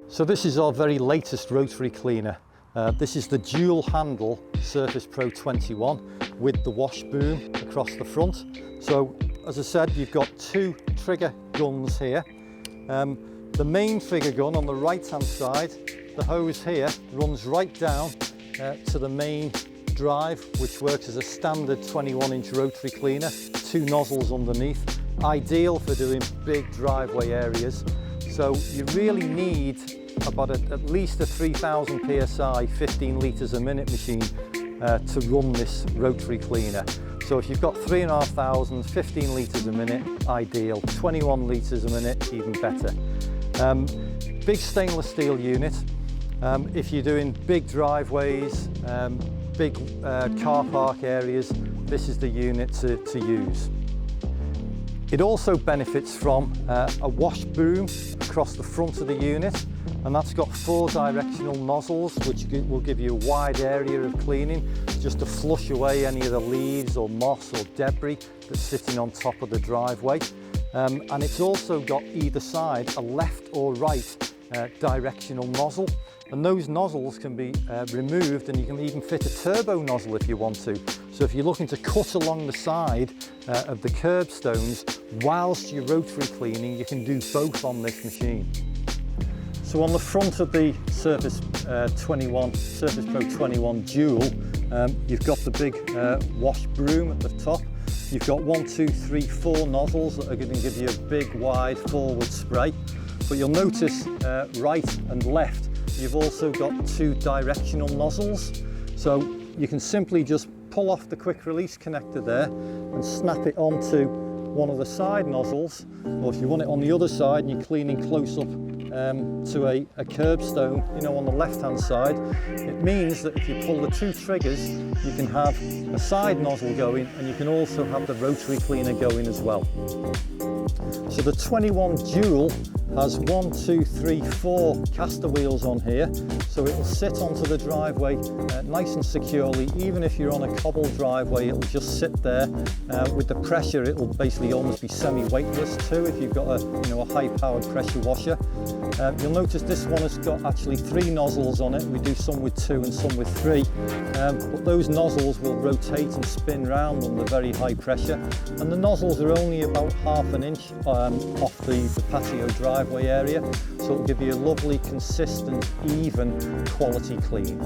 So this is our very latest rotary cleaner. This is the dual handle SurfacePro 21 with the wash boom across the front. So as I said, you've got two trigger guns here. The main trigger gun on the right hand side, the hose here runs right down to the main drive, which works as a standard 21-inch rotary cleaner, two nozzles underneath, ideal for doing big driveway areas. So you really need about at least a 3000 psi, 15 litres a minute machine to run this rotary cleaner. So if you've got 3,500, 15 litres a minute, ideal. 21 litres a minute, even better. Big stainless steel unit. If you're doing big driveways, big car park areas, this is the unit to use. It also benefits from a wash boom across the front of the unit, and that's got 4 directional nozzles which will give you a wide area of cleaning just to flush away any of the leaves or moss or debris that's sitting on top of the driveway. And it's also got either side a left or right directional nozzle, and those nozzles can be removed, and you can even fit a turbo nozzle if you want to. So if you're looking to cut along the side of the curbstones whilst you're rotary cleaning, you can do both on this machine. So on the front of the SurfacePro 21 Dual, you've got the big wash broom at the top. You've got 1, 2, 3, 4 nozzles that are going to give you a big wide forward spray. But you'll notice right and left, you've also got 2 directional nozzles. So you can simply just pull off the quick release connector there and snap it onto one of the side nozzles, or if you want it on the other side and you're cleaning close up to a curbstone, you know, on the left hand side, it means that if you pull the 2 triggers, you can have a side nozzle going, and you can also have the rotary cleaner going as well. So the 21 Dual has 1, 2, 3, 4 caster wheels on here, so it will sit onto the driveway nice and securely. Even if you're on a cobble driveway, it will just sit there. With the pressure, it will basically almost be semi-weightless too if you've got a high-powered pressure washer. You'll notice this one has got actually 3 nozzles on it. We do some with 2 and some with 3, but those nozzles will rotate and spin round under very high pressure, and the nozzles are only about ½ an inch off the patio driveway area, so it'll give you a lovely, consistent, even quality clean.